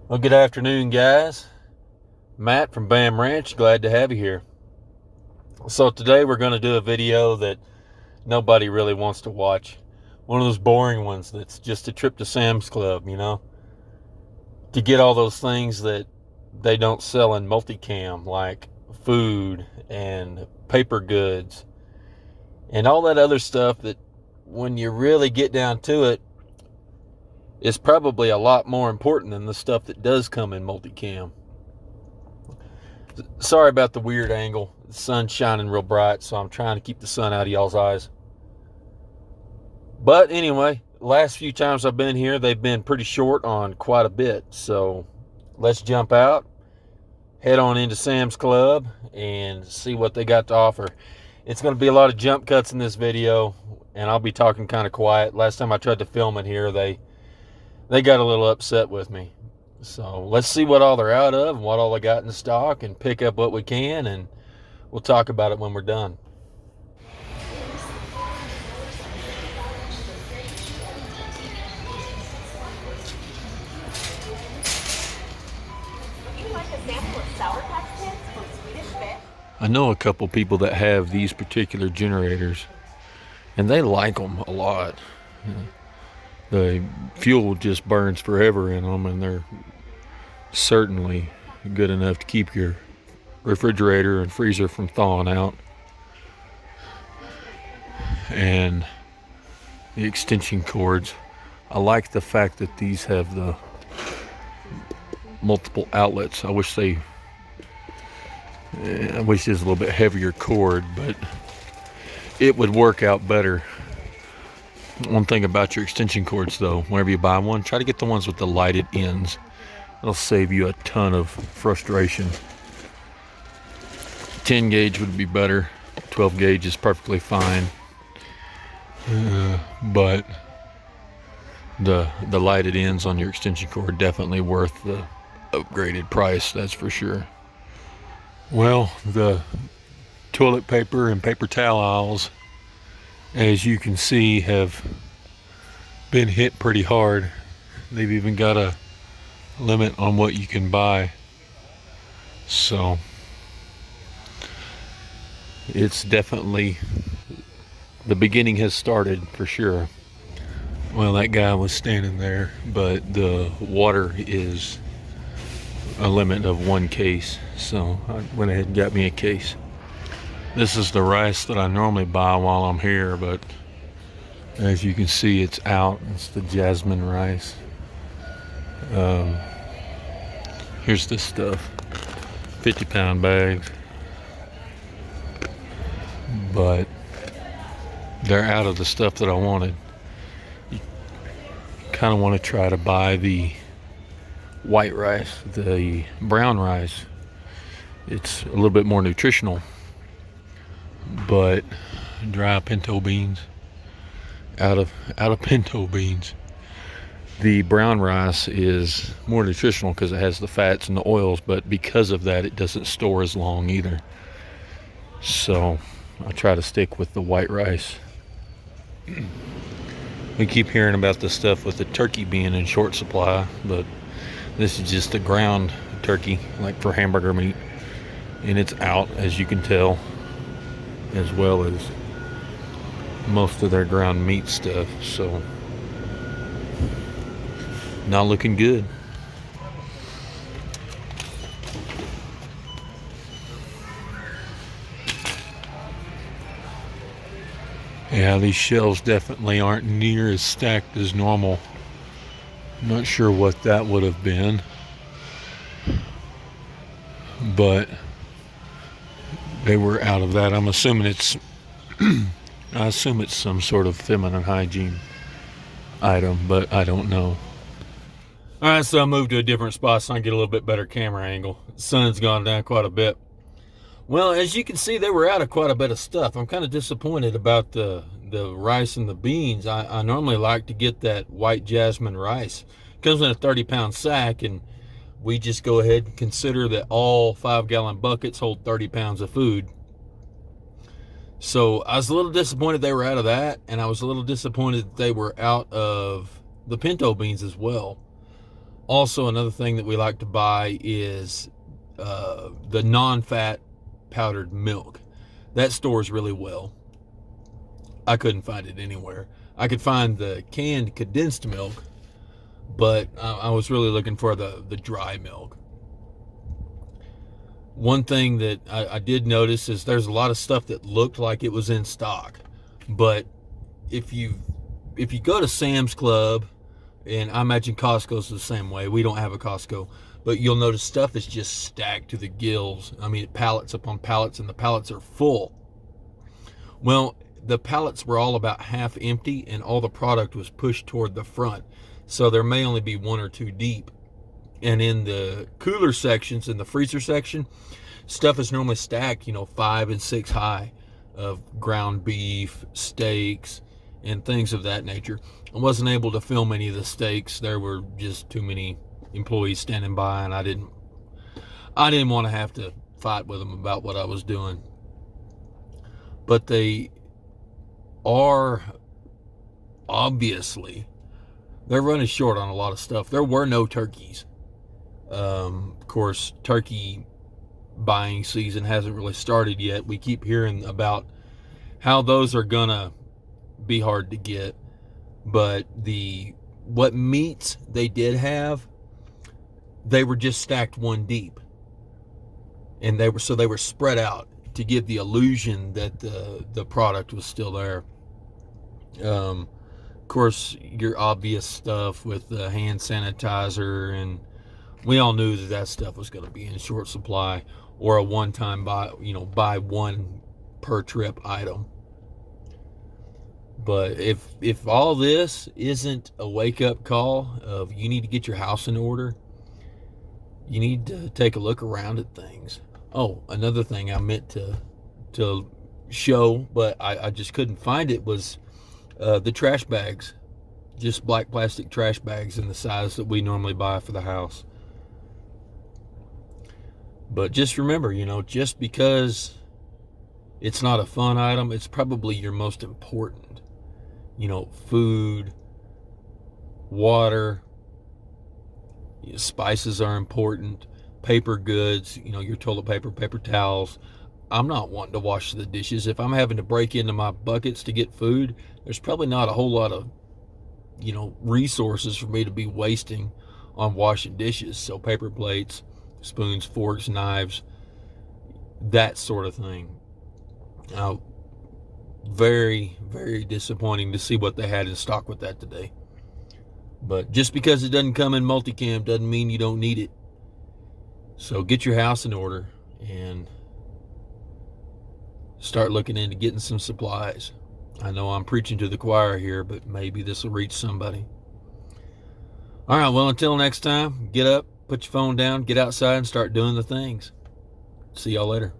Well, good afternoon, guys. Matt from BAAM Ranch, glad to have you here. So today we're going to do a video that nobody really wants to watch. One of those boring ones that's just a trip to Sam's Club, to get all those things that they don't sell in multicam, like food and paper goods and all that other stuff that when you really get down to it, is probably a lot more important than the stuff that does come in multicam. Sorry about the weird angle. The sun's shining real bright, so I'm trying to keep the sun out of y'all's eyes. But anyway, last few times I've been here, they've been pretty short on quite a bit. So let's jump out, head on into Sam's Club, and see what they got to offer. It's going to be a lot of jump cuts in this video, and I'll be talking kind of quiet. Last time I tried to film it here, they got a little upset with me. So let's see what all they're out of and what all they got in stock and pick up what we can, and we'll talk about it when we're done. I know a couple people that have these particular generators, and they like them a lot. The fuel just burns forever in them, and they're certainly good enough to keep your refrigerator and freezer from thawing out. And the extension cords, I like the fact that these have the multiple outlets. I wish there's a little bit heavier cord, but it would work out better. One thing about your extension cords, though, whenever you buy one, try to get the ones with the lighted ends. It'll save you a ton of frustration. 10 gauge would be better. 12 gauge is perfectly fine. But the lighted ends on your extension cord are definitely worth the upgraded price, that's for sure. Well, the toilet paper and paper towel aisles, as you can see, have been hit pretty hard. They've even got a limit on what you can buy. So it's definitely, the beginning has started for sure. Well, that guy was standing there, but the water is a limit of 1 case, so I went ahead and got me a case. This is the rice that I normally buy while I'm here, but as you can see, it's out. It's the jasmine rice. Here's this stuff, 50-pound bags, but they're out of the stuff that I wanted. You kind of want to try to buy the white rice, the brown rice. It's a little bit more nutritional, but dry pinto beans, out of pinto beans. The brown rice is more nutritional because it has the fats and the oils, but because of that, it doesn't store as long either. So I try to stick with the white rice. We keep hearing about the stuff with the turkey being in short supply, but this is just the ground turkey, like for hamburger meat, and it's out, as you can tell, as well as most of their ground meat stuff. So not looking good. Yeah, these shelves definitely aren't near as stacked as normal. I'm not sure what that would have been, but they were out of that. I'm assuming it's I assume it's some sort of feminine hygiene item, but I don't know. All right, so I moved to a different spot so I can get a little bit better camera angle. The sun's gone down quite a bit. Well, as you can see, they were out of quite a bit of stuff. I'm kind of disappointed about the rice and the beans. I normally like to get that white jasmine rice. It comes in a 30-pound sack, and we just go ahead and consider that all 5-gallon buckets hold 30 pounds of food. So I was a little disappointed they were out of that, and I was a little disappointed that they were out of the pinto beans as well. Also, another thing that we like to buy is the non-fat powdered milk. That stores really well. I couldn't find it anywhere. I could find the canned condensed milk, but I was really looking for the dry milk. One thing that I did notice is there's a lot of stuff that looked like it was in stock, but if you go to Sam's Club, and I imagine Costco's the same way. We don't have a Costco, but you'll notice stuff is just stacked to the gills. I mean, pallets upon pallets, and the pallets are full. Well, the pallets were all about half empty, and all the product was pushed toward the front. So there may only be one or two deep. And in the cooler sections, in the freezer section, stuff is normally stacked, 5 and 6 high, of ground beef, steaks, and things of that nature. I wasn't able to film any of the steaks. There were just too many employees standing by, and I didn't want to have to fight with them about what I was doing. But they are obviously, they're running short on a lot of stuff. There were no turkeys. Of course, turkey buying season hasn't really started yet. We keep hearing about how those are gonna be hard to get, but what meats they did have, they were just stacked one deep, and they were spread out to give the illusion that the product was still there. Of course, your obvious stuff with the hand sanitizer, and we all knew that stuff was going to be in short supply, or a one-time buy one per trip item. But if all this isn't a wake-up call of you need to get your house in order, you need to take a look around at things. Oh, another thing I meant to show, but I just couldn't find it, was the trash bags. Just black plastic trash bags in the size that we normally buy for the house. But just remember, just because it's not a fun item, it's probably your most important. Food, water, spices are important, paper goods, your toilet paper, paper towels. I'm not wanting to wash the dishes. If I'm having to break into my buckets to get food, there's probably not a whole lot of, resources for me to be wasting on washing dishes. So paper plates, spoons, forks, knives, that sort of thing. Very, very disappointing to see what they had in stock with that today. But just because it doesn't come in multicam doesn't mean you don't need it. So get your house in order and start looking into getting some supplies. I know I'm preaching to the choir here, but maybe this will reach somebody. All right, well, until next time, get up, put your phone down, get outside, and start doing the things. See y'all later.